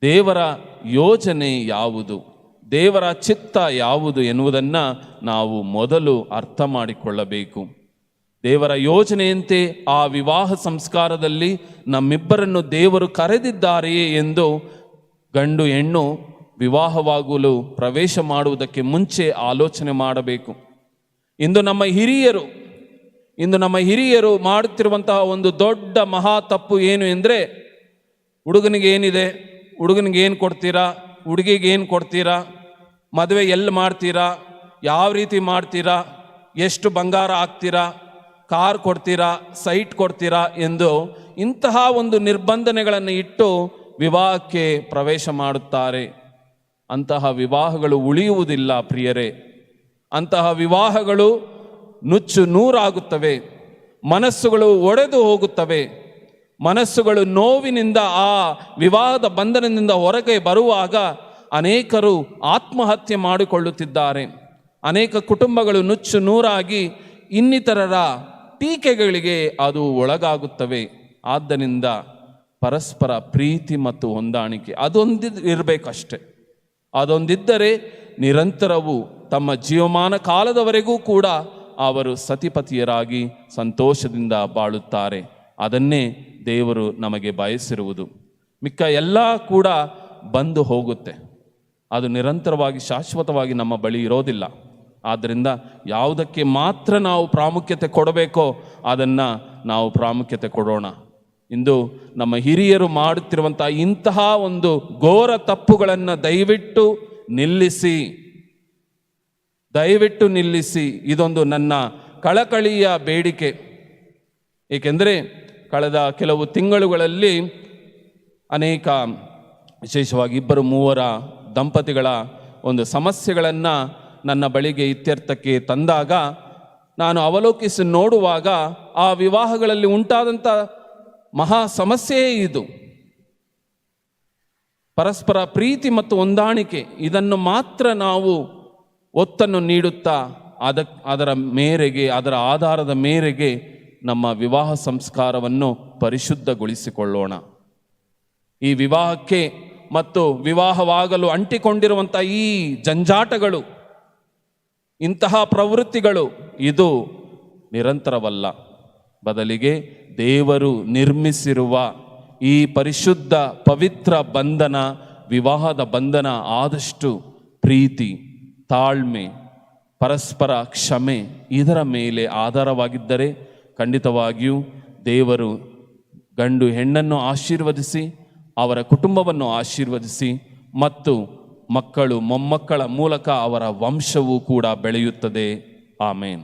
ದೇವರ ಯೋಜನೆ ಯಾವುದು, ದೇವರ ಚಿತ್ತ ಯಾವುದು ಎನ್ನುವುದನ್ನು ನಾವು ಮೊದಲು ಅರ್ಥ ಮಾಡಿಕೊಳ್ಳಬೇಕು. ದೇವರ ಯೋಜನೆಯಂತೆ ಆ ವಿವಾಹ ಸಂಸ್ಕಾರದಲ್ಲಿ ನಮ್ಮಿಬ್ಬರನ್ನು ದೇವರು ಕರೆದಿದ್ದಾರೆಯೇ ಎಂದು ಗಂಡು ಹೆಣ್ಣು ವಿವಾಹವಾಗಲು ಪ್ರವೇಶ ಮಾಡುವುದಕ್ಕೆ ಮುಂಚೆ ಆಲೋಚನೆ ಮಾಡಬೇಕು. ಇಂದು ನಮ್ಮ ಹಿರಿಯರು ಮಾಡುತ್ತಿರುವಂತಹ ಒಂದು ದೊಡ್ಡ ಮಹಾ ತಪ್ಪು ಏನು ಎಂದರೆ, ಹುಡುಗನಿಗೆ ಏನಿದೆ, ಹುಡುಗನಿಗೆ ಏನು ಕೊಡ್ತೀರಾ, ಹುಡುಗಿಗೆ ಏನು ಕೊಡ್ತೀರಾ, ಮದುವೆ ಎಲ್ಲಿ ಮಾಡ್ತೀರಾ, ಯಾವ ರೀತಿ ಮಾಡ್ತೀರಾ, ಎಷ್ಟು ಬಂಗಾರ ಹಾಕ್ತೀರಾ, ಕಾರ್ ಕೊಡ್ತೀರಾ, ಸೈಟ್ ಕೊಡ್ತೀರಾ ಎಂದು ಇಂತಹ ಒಂದು ನಿರ್ಬಂಧನೆಗಳನ್ನು ಇಟ್ಟು ವಿವಾಹಕ್ಕೆ ಪ್ರವೇಶ ಮಾಡುತ್ತಾರೆ. ಅಂತಹ ವಿವಾಹಗಳು ಉಳಿಯುವುದಿಲ್ಲ ಪ್ರಿಯರೇ. ಅಂತಹ ವಿವಾಹಗಳು ನುಚ್ಚು ನೂರಾಗುತ್ತವೆ, ಮನಸ್ಸುಗಳು ಒಡೆದು ಹೋಗುತ್ತವೆ. ಮನಸ್ಸುಗಳು ನೋವಿನಿಂದ ಆ ವಿವಾಹದ ಬಂಧನದಿಂದ ಹೊರಗೆ ಬರುವಾಗ ಅನೇಕರು ಆತ್ಮಹತ್ಯೆ ಮಾಡಿಕೊಳ್ಳುತ್ತಿದ್ದಾರೆ. ಅನೇಕ ಕುಟುಂಬಗಳು ನುಚ್ಚು ನೂರಾಗಿ ಇನ್ನಿತರರ ಟೀಕೆಗಳಿಗೆ ಅದು ಒಳಗಾಗುತ್ತವೆ. ಆದ್ದರಿಂದ ಪರಸ್ಪರ ಪ್ರೀತಿ ಮತ್ತು ಹೊಂದಾಣಿಕೆ ಇರಬೇಕಷ್ಟೆ. ಅದೊಂದಿದ್ದರೆ ನಿರಂತರವೂ ತಮ್ಮ ಜೀವಮಾನ ಕಾಲದವರೆಗೂ ಕೂಡ ಅವರು ಸತಿಪತಿಯರಾಗಿ ಸಂತೋಷದಿಂದ ಬಾಳುತ್ತಾರೆ. ಅದನ್ನೇ ದೇವರು ನಮಗೆ ಬಯಸಿರುವುದು. ಮಿಕ್ಕ ಎಲ್ಲ ಕೂಡ ಬಂದು ಹೋಗುತ್ತೆ, ಅದು ನಿರಂತರವಾಗಿ ಶಾಶ್ವತವಾಗಿ ನಮ್ಮ ಬಳಿ ಇರೋದಿಲ್ಲ. ಆದ್ದರಿಂದ ಯಾವುದಕ್ಕೆ ಮಾತ್ರ ನಾವು ಪ್ರಾಮುಖ್ಯತೆ ಕೊಡಬೇಕೋ ಅದನ್ನು ನಾವು ಪ್ರಾಮುಖ್ಯತೆ ಕೊಡೋಣ. ಇಂದು ನಮ್ಮ ಹಿರಿಯರು ಮಾಡುತ್ತಿರುವಂಥ ಇಂತಹ ಒಂದು ಘೋರ ತಪ್ಪುಗಳನ್ನು ದಯವಿಟ್ಟು ನಿಲ್ಲಿಸಿ. ಇದೊಂದು ನನ್ನ ಕಳಕಳಿಯ ಬೇಡಿಕೆ. ಏಕೆಂದರೆ ಕಳೆದ ಕೆಲವು ತಿಂಗಳುಗಳಲ್ಲಿ ಅನೇಕ, ವಿಶೇಷವಾಗಿ 2-3 ದಂಪತಿಗಳ ಒಂದು ಸಮಸ್ಯೆಗಳನ್ನು ನನ್ನ ಬಳಿಗೆ ಇತ್ಯರ್ಥಕ್ಕೆ ತಂದಾಗ ನಾನು ಅವಲೋಕಿಸಿ ನೋಡುವಾಗ ಆ ವಿವಾಹಗಳಲ್ಲಿ ಉಂಟಾದಂಥ ಮಹಾ ಸಮಸ್ಯೆಯೇ ಇದು. ಪರಸ್ಪರ ಪ್ರೀತಿ ಮತ್ತು ಹೊಂದಾಣಿಕೆ, ಇದನ್ನು ಮಾತ್ರ ನಾವು ಒತ್ತನ್ನು ನೀಡುತ್ತಾ ಅದರ ಆಧಾರದ ಮೇರೆಗೆ ನಮ್ಮ ವಿವಾಹ ಸಂಸ್ಕಾರವನ್ನು ಪರಿಶುದ್ಧಗೊಳಿಸಿಕೊಳ್ಳೋಣ. ಈ ವಿವಾಹಕ್ಕೆ ಮತ್ತು ವಿವಾಹವಾಗಲು ಅಂಟಿಕೊಂಡಿರುವಂಥ ಈ ಜಂಜಾಟಗಳು, ಇಂತಹ ಪ್ರವೃತ್ತಿಗಳು ಇದು ನಿರಂತರವಲ್ಲ. ಬದಲಿಗೆ ದೇವರು ನಿರ್ಮಿಸಿರುವ ಈ ಪರಿಶುದ್ಧ ಪವಿತ್ರ ಬಂಧನ, ವಿವಾಹದ ಬಂಧನ ಆದಷ್ಟು ಪ್ರೀತಿ, ತಾಳ್ಮೆ, ಪರಸ್ಪರ ಕ್ಷಮೆ ಇದರ ಮೇಲೆ ಆಧಾರವಾಗಿದ್ದರೆ ಖಂಡಿತವಾಗಿಯೂ ದೇವರು ಗಂಡು ಹೆಣ್ಣನ್ನು ಆಶೀರ್ವದಿಸಿ ಅವರ ಕುಟುಂಬವನ್ನು ಆಶೀರ್ವದಿಸಿ ಮತ್ತು ಮಕ್ಕಳು ಮೊಮ್ಮಕ್ಕಳ ಮೂಲಕ ಅವರ ವಂಶವೂ ಕೂಡ ಬೆಳೆಯುತ್ತದೆ. ಆಮೇನ್.